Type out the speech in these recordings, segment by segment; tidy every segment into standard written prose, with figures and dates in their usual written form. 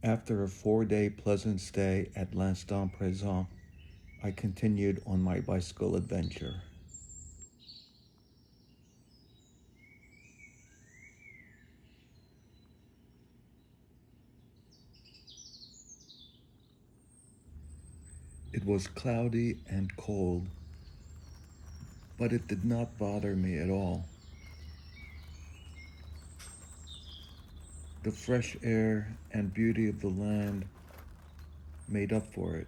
After a 4-day pleasant stay at l'Instant-Présent, I continued on my bicycle adventure. It was cloudy and cold, but it did not bother me at all. The fresh air and beauty of the land made up for it.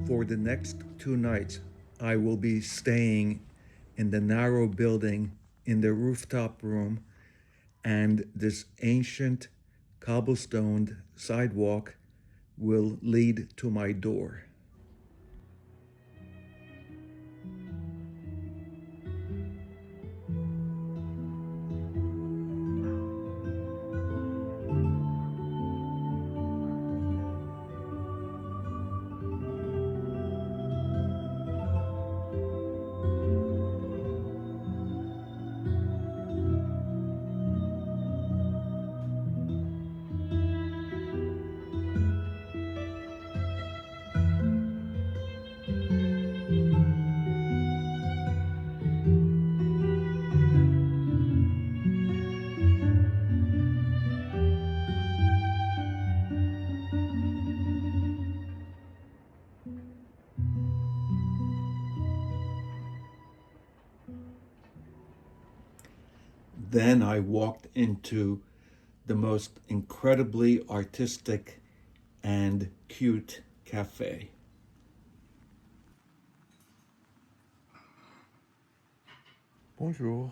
For the next 2 nights, I will be staying in the narrow building in the rooftop room, and this ancient cobblestoned sidewalk will lead to my door. Then I walked into the most incredibly artistic and cute cafe. Bonjour.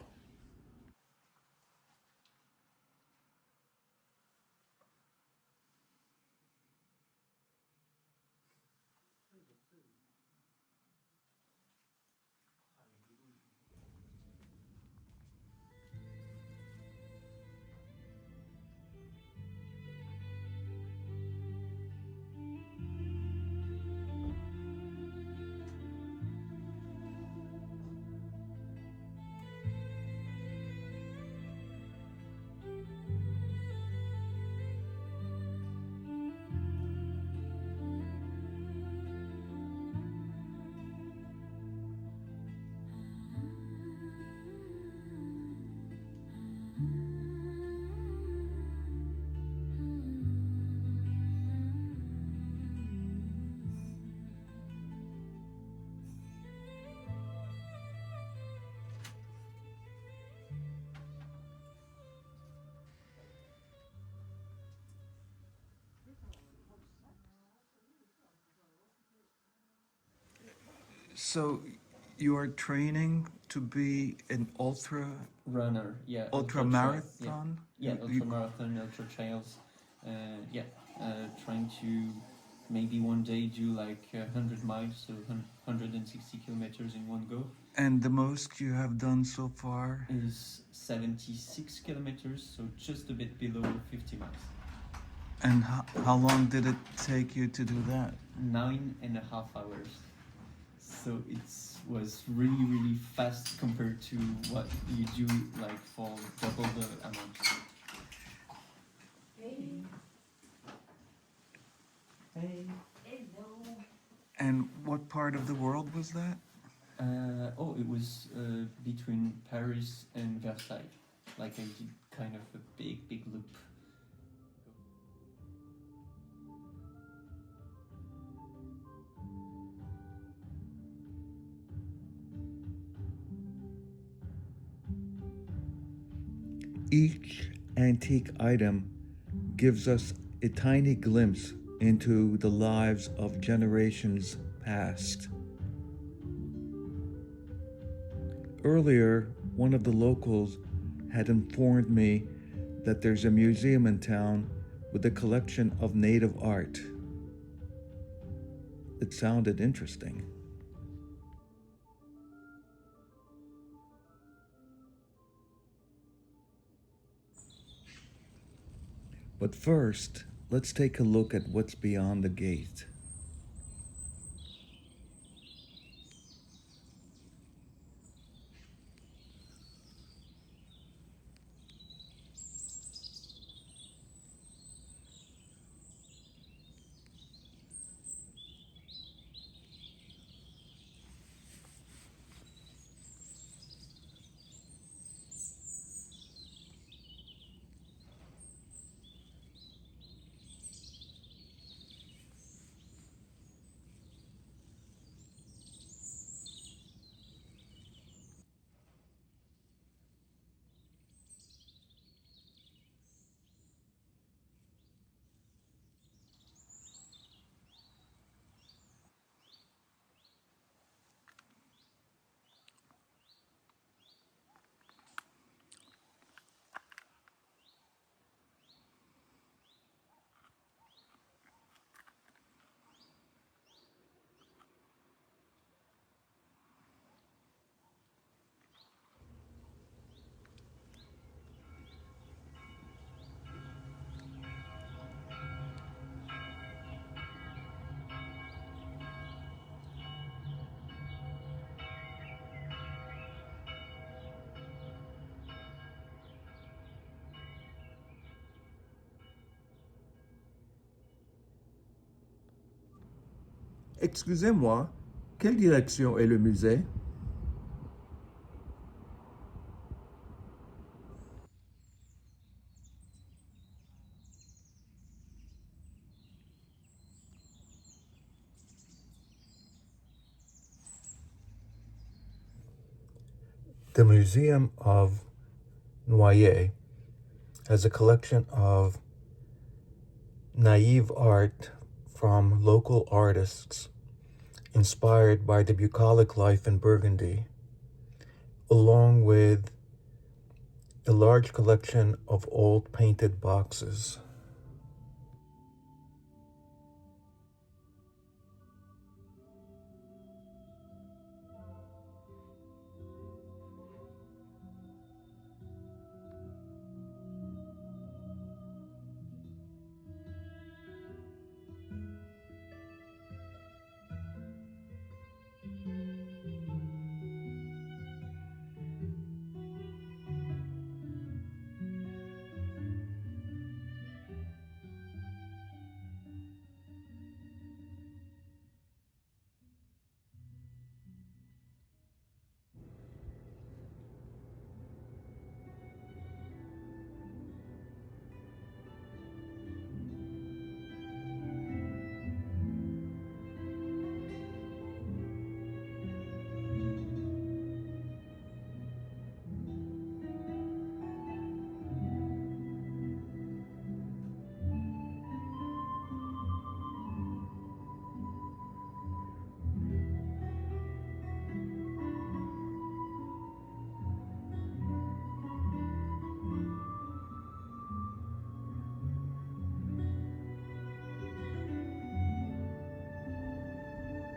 So you are training to be an ultra runner, yeah. ultra marathon? Yeah, ultra marathon, ultra trails. Yeah, trying to maybe one day do like 100 miles, so 160 kilometers in one go. And the most you have done so far? Is 76 kilometers, so just a bit below 50 miles. And how long did it take you to do that? 9.5 hours. So it was really, really fast compared to what you do like for double the amount. Hey. Hey. Hello. And what part of the world was that? Oh, it was between Paris and Versailles. Like I did kind of a big loop. Each antique item gives us a tiny glimpse into the lives of generations past. Earlier, one of the locals had informed me that there's a museum in town with a collection of native art. It sounded interesting. But first, let's take a look at what's beyond the gate. Excusez-moi, quelle direction est le musée? The Museum of Noyers has a collection of naive art from local artists inspired by the bucolic life in Burgundy, along with a large collection of old painted boxes.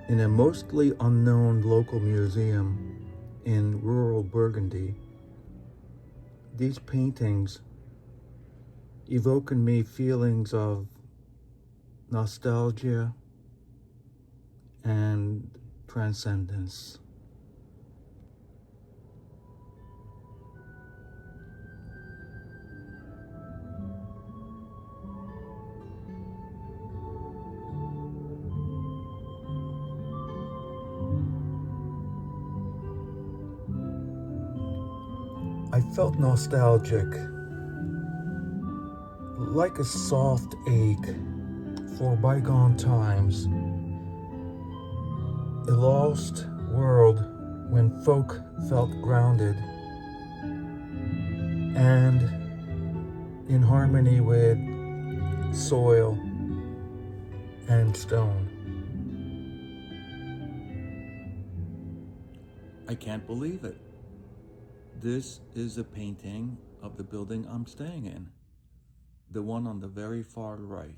In a mostly unknown local museum in rural Burgundy, these paintings evoke in me feelings of nostalgia and transcendence. I felt nostalgic, like a soft ache for bygone times, a lost world when folk felt grounded and in harmony with soil and stone. I can't believe it. This is a painting of the building I'm staying in, the one on the very far right.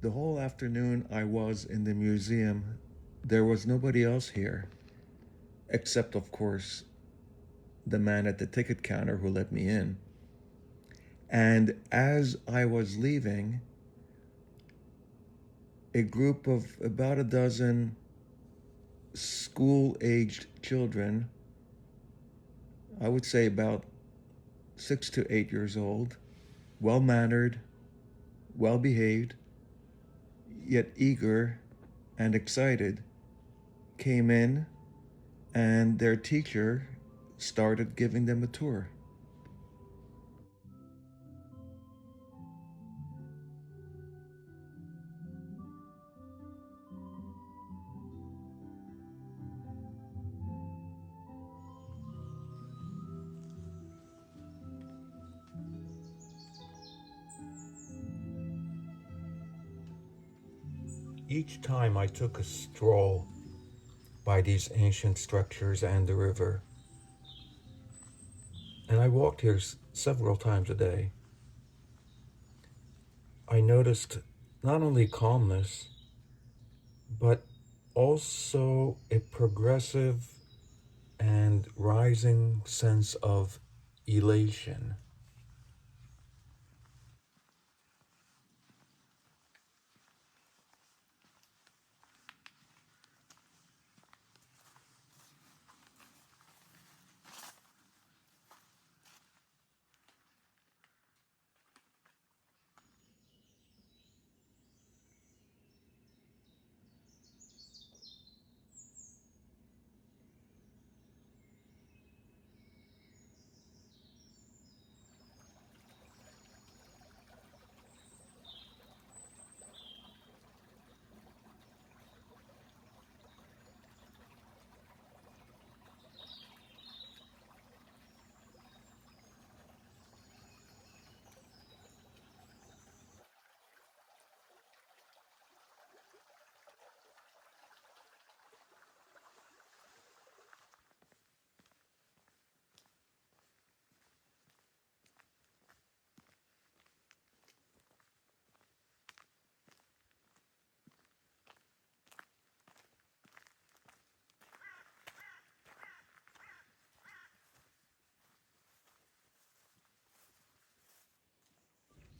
The whole afternoon I was in the museum, there was nobody else here, except, of course, the man at the ticket counter who let me in. And as I was leaving, a group of about a dozen school-aged children, I would say about 6 to 8 years old, well-mannered, well-behaved, yet eager and excited, came in, and their teacher started giving them a tour. Each time I took a stroll by these ancient structures and the river, and I walked here several times a day, I noticed not only calmness, but also a progressive and rising sense of elation.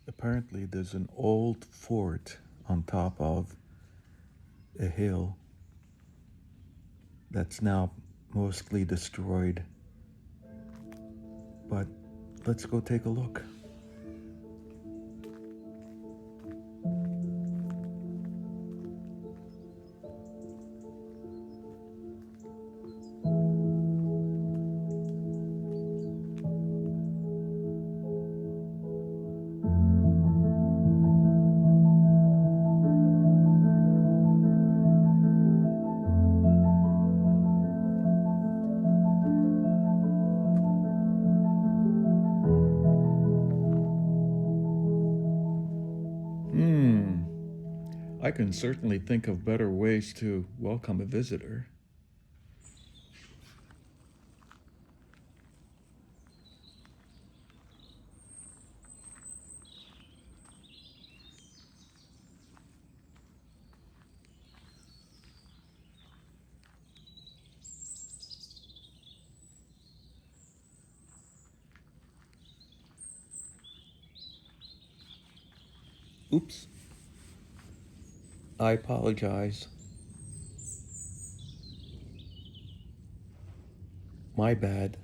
Apparently, there's an old fort on top of a hill that's now mostly destroyed. But let's go take a look. I can certainly think of better ways to welcome a visitor. Oops. I apologize. My bad.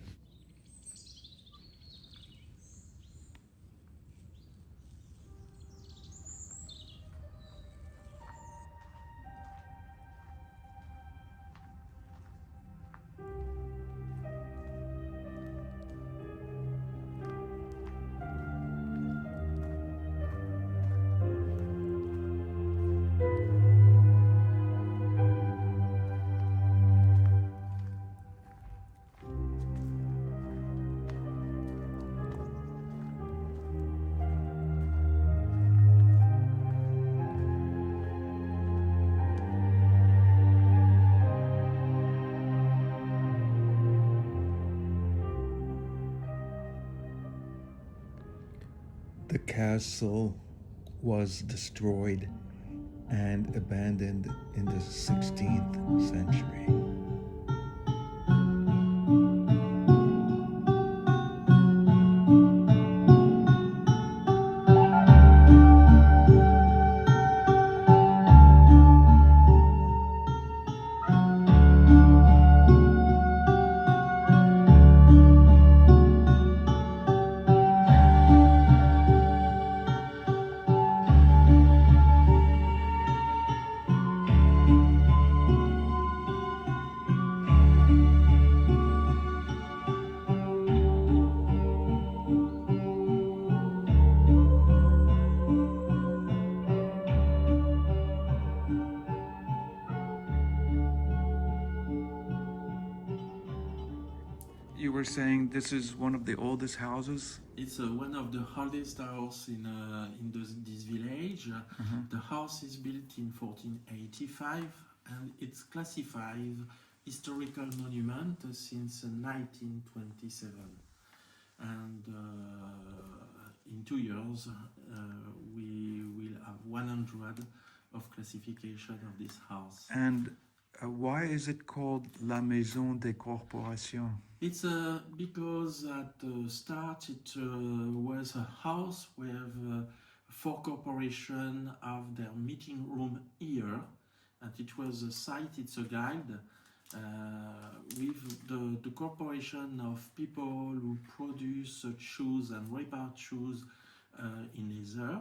The castle was destroyed and abandoned in the 16th century. You were saying this is one of the oldest houses? It's one of the oldest houses in this village. The house is built in 1485 and it's classified historical monument since 1927. And in 2 years we will have 100 of classification of this house. And why is it called La Maison des Corporations? It's because at the start it was a house where four corporations have their meeting room here, and it was a site, it's a guide with the corporation of people who produce shoes and repair shoes in leather.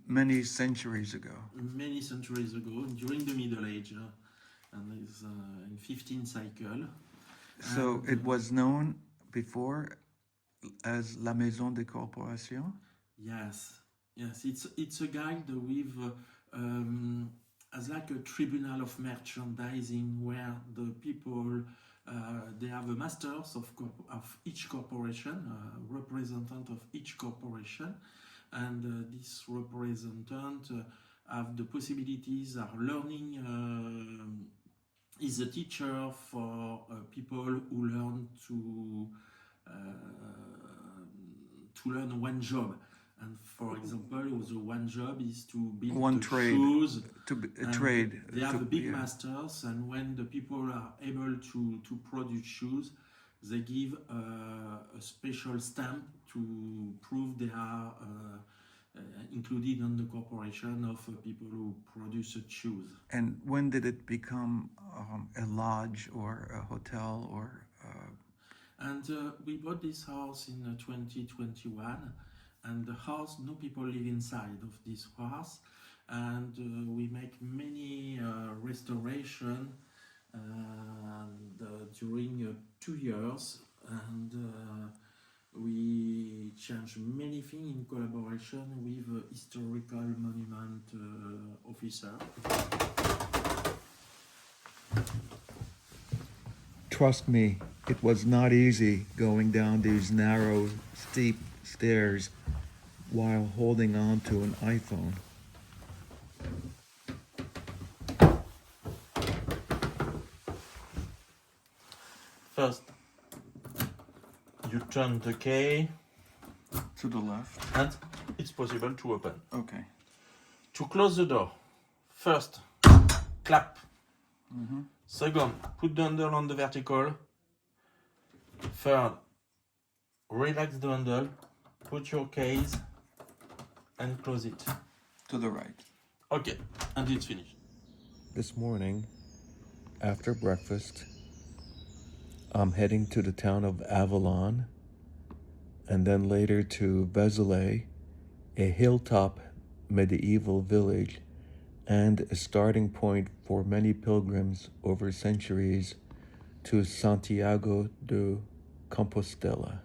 Many centuries ago. Many centuries ago, during the Middle Age, and it's in 15th cycle. So it was known before as La Maison des Corporations? Yes, it's a guide with as like a tribunal of merchandising where the people they have a masters of each corporation, representative of each corporation, and this representative have the possibilities of learning. Is a teacher for people who learn to learn one job. And for example, the one job is to build one the trade, shoes. a trade. They have a big masters, and when the people are able to produce shoes, they give a special stamp to prove they are included on the corporation of people who produce shoes. And when did it become a lodge or a hotel or? And we bought this house in 2021, and the house, no people live inside of this house, and we make many restoration during 2 years, and we change many things in collaboration with historical monument officer. Trust me, it was not easy going down these narrow, steep stairs while holding on to an iPhone. First, you turn the key To the left. and it's possible to open. Okay. To close the door, first, clap. Second, put the handle on the vertical. Third, relax the handle, put your keys and close it. To the right. Okay, and it's finished. This morning, after breakfast, I'm heading to the town of Avalon and then later to Vézelay, a hilltop medieval village and a starting point for many pilgrims over centuries to Santiago de Compostela.